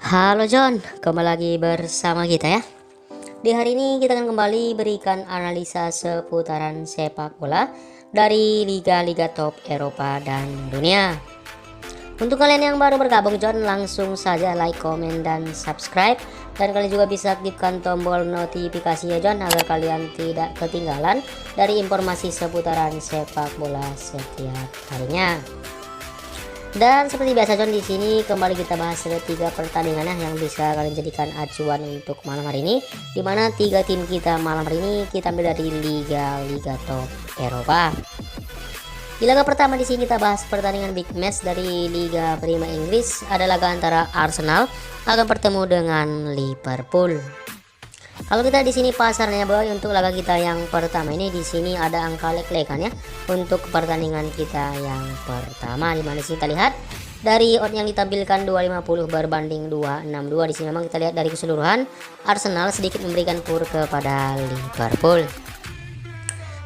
Halo John, kembali lagi bersama kita ya. Di hari ini kita akan kembali berikan analisa seputaran sepak bola dari liga-liga top Eropa dan dunia. Untuk kalian yang baru bergabung John, langsung saja like, komen, dan subscribe. Dan kalian juga bisa aktifkan tombol notifikasinya John, agar kalian tidak ketinggalan dari informasi seputaran sepak bola setiap harinya. Dan seperti biasa John, di sini kembali kita bahas tiga pertandingan yang bisa kalian jadikan acuan untuk malam hari ini, dimana tiga tim kita malam hari ini kita ambil dari liga-liga top Eropa. Di laga pertama di sini kita bahas pertandingan big match dari Liga Prima Inggris. Ada laga antara Arsenal akan bertemu dengan Liverpool. Kalau kita di sini pasarnya boy, untuk laga kita yang pertama ini di sini ada angka lek-lekan ya untuk pertandingan kita yang pertama, di mana sini kita lihat dari odd yang ditampilkan 250 berbanding 262. Di sini memang kita lihat dari keseluruhan Arsenal sedikit memberikan pur kepada Liverpool.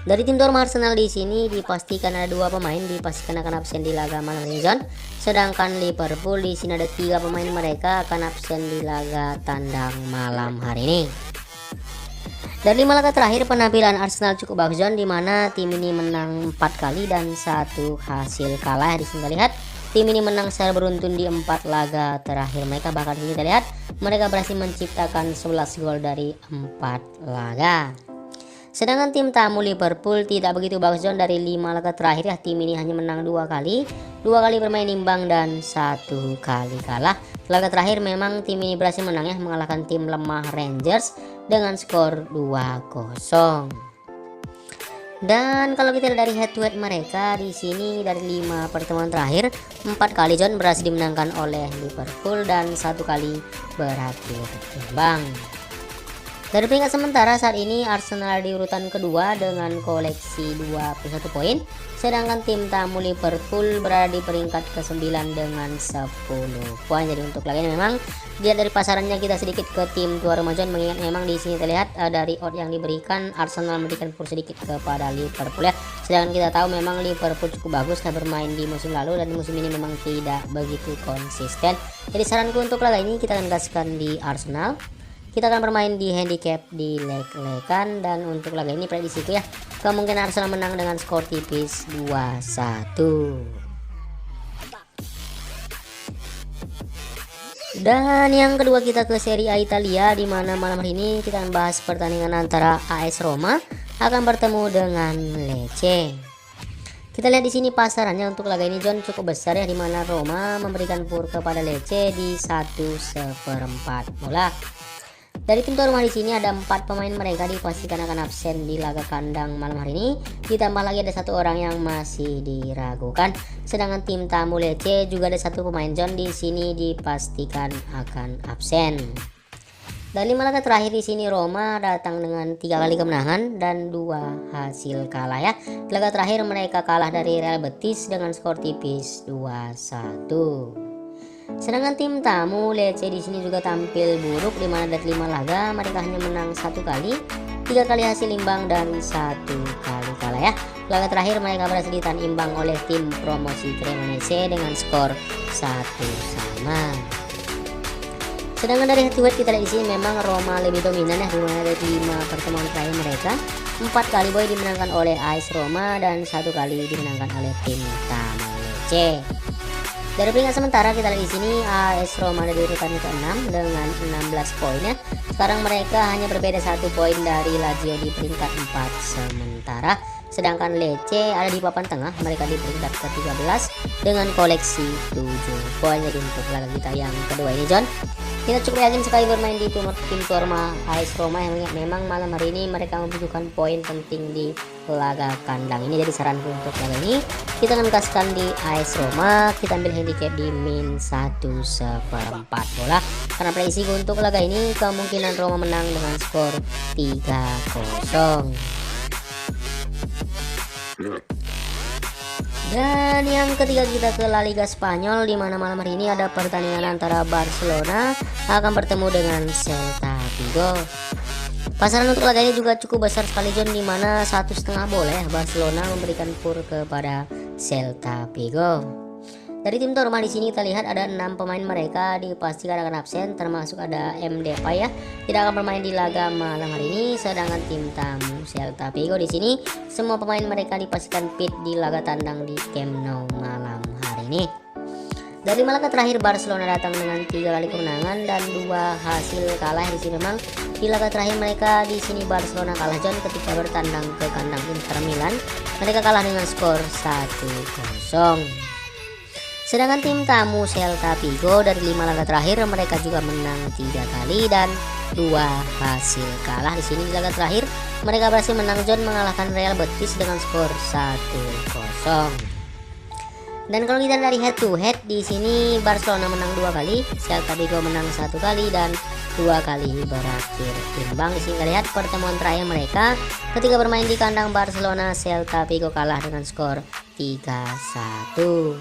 Dari tim Dortmund Arsenal di sini dipastikan ada dua pemain dipastikan akan absen di laga malam ini John. Sedangkan Liverpool di sini ada tiga pemain mereka akan absen di laga tandang malam hari ini. Dari 5 laga terakhir penampilan Arsenal cukup bagus John, di mana tim ini menang 4 kali dan satu hasil kalah. Di sini kita lihat tim ini menang secara beruntun di 4 laga terakhir mereka. Bahkan di sini kita lihat mereka berhasil menciptakan 11 gol dari 4 laga. Sedangkan tim tamu Liverpool tidak begitu bagus John. Dari 5 laga terakhir ya, tim ini hanya menang 2 kali bermain imbang dan 1 kali kalah. Laga terakhir memang tim ini berhasil menang ya, mengalahkan tim lemah Rangers dengan skor 2-0. Dan kalau kita lihat dari head to head mereka di sini, dari 5 pertemuan terakhir 4 kali John berhasil dimenangkan oleh Liverpool dan 1 kali berakhir imbang. Dari peringkat sementara saat ini Arsenal di urutan kedua dengan koleksi 21 poin. Sedangkan tim tamu Liverpool berada di peringkat ke-9 dengan 10 poin. Jadi untuk laga ini memang dilihat dari pasarannya kita sedikit ke tim tuan rumah John, mengingat memang di sini terlihat dari odd yang diberikan Arsenal memberikan pur sedikit kepada Liverpool ya. Sedangkan kita tahu memang Liverpool cukup bagus bermain di musim lalu dan musim ini memang tidak begitu konsisten. Jadi saranku untuk laga ini kita akan gaskan di Arsenal. Kita akan bermain di handicap di leg-legan, dan untuk laga ini prediksiku ya, kemungkinan Arsenal menang dengan skor tipis 2-1. Dan yang kedua kita ke Serie A Italia, di mana malam hari ini kita akan bahas pertandingan antara AS Roma akan bertemu dengan Lecce. Kita lihat di sini pasarannya untuk laga ini John cukup besar ya, di mana Roma memberikan pur kepada Lecce di 1/4 bola. Dari tim tuan rumah di sini ada 4 pemain mereka dipastikan akan absen di laga kandang malam hari ini. Ditambah lagi ada 1 orang yang masih diragukan. Sedangkan tim tamu Lecce juga ada 1 pemain John di sini dipastikan akan absen. Dan 5 laga terakhir di sini Roma datang dengan 3 kali kemenangan dan 2 hasil kalah ya. Laga terakhir mereka kalah dari Real Betis dengan skor tipis 2-1. Sedangkan tim tamu Lecce di sini juga tampil buruk, di mana dari 5 laga mereka hanya menang 1 kali, 3 kali hasil imbang dan 1 kali kalah ya. Laga terakhir mereka berhasil ditahan imbang oleh tim promosi Cremonese dengan skor 1-1. Sedangkan dari head to head kita lihat di sini memang Roma lebih dominan ya, di mana dari 5 pertemuan terakhir mereka 4 kali boy dimenangkan oleh AS Roma dan 1 kali dimenangkan oleh tim tamu Lecce. Dari peringkat sementara kita lihat di sini AS Roma ada di urutan ke-6 dengan 16 poin ya. Sekarang mereka hanya berbeda 1 poin dari Lazio di peringkat 4 sementara. Sedangkan Lecce ada di papan tengah, mereka di peringkat ke-13 dengan koleksi 7 poin. Jadi untuk laga kita yang kedua ini John, kita cukup yakin sekali bermain di tim tuan rumah AS Roma yang memang malam hari ini mereka membutuhkan poin penting di laga kandang ini. Jadi saranku untuk laga ini kita akan gaskan di AS Roma, kita ambil handicap di min 1/4 bola. Karena prediksi untuk laga ini kemungkinan Roma menang dengan skor 3-0. Dan yang ketiga kita ke La Liga Spanyol, di mana malam hari ini ada pertandingan antara Barcelona akan bertemu dengan Celta Vigo. Pasaran untuk laga ini juga cukup besar sekali John, di mana 1,5 bola ya Barcelona memberikan pur kepada Celta Vigo. Dari tim tuan rumah di sini kita lihat ada 6 pemain mereka dipastikan akan absen, termasuk ada M Depay ya, tidak akan bermain di laga malam hari ini. Sedangkan tim tamu Celta Vigo di sini semua pemain mereka dipastikan fit di laga tandang di Camp Nou malam hari ini. Dari laga terakhir Barcelona datang dengan 3 kali kemenangan dan 2 hasil kalah. Di sini memang di laga terakhir mereka di sini Barcelona kalah John ketika bertandang ke kandang Inter Milan. Mereka kalah dengan skor 1-0. Sedangkan tim tamu Celta Vigo dari 5 laga terakhir mereka juga menang 3 kali dan 2 hasil kalah. Di sini di laga terakhir mereka berhasil menang John mengalahkan Real Betis dengan skor 1-0. Dan kalau kita dari head to head di sini Barcelona menang 2 kali, Celta Vigo menang 1 kali dan 2 kali berakhir imbang. Di sini kita lihat pertemuan terakhir mereka ketika bermain di kandang Barcelona, Celta Vigo kalah dengan skor 3-1.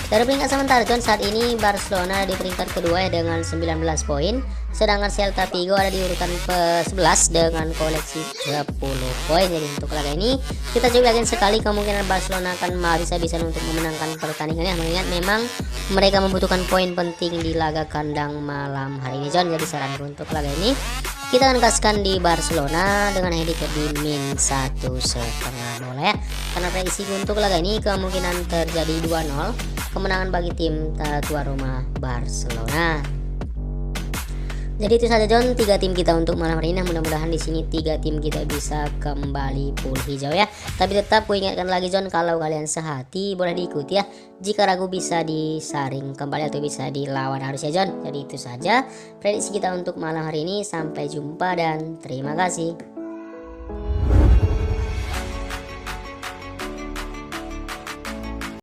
Dari peringkat sementara John, saat ini Barcelona di peringkat kedua ya dengan 19 poin, sedangkan Celta Vigo ada di urutan ke-11 dengan koleksi 10 poin. Jadi untuk laga ini kita juga yakin sekali kemungkinan Barcelona akan bisa untuk memenangkan pertandingannya, mengingat memang mereka membutuhkan poin penting di laga kandang malam hari ini John. Jadi saranku untuk laga ini kita akan kasihkan di Barcelona dengan handicap di -1,5 bola ya, karena prediksi untuk laga ini kemungkinan terjadi 2-0 kemenangan bagi tim tuan rumah Barcelona. Jadi itu saja John 3 tim kita untuk malam hari ini. Mudah-mudahan di sini 3 tim kita bisa kembali full hijau ya. Tapi tetap ku ingatkan lagi John, kalau kalian sehati boleh diikuti ya. Jika ragu bisa disaring kembali atau bisa dilawan harus ya John. Jadi itu saja prediksi kita untuk malam hari ini. Sampai jumpa dan terima kasih.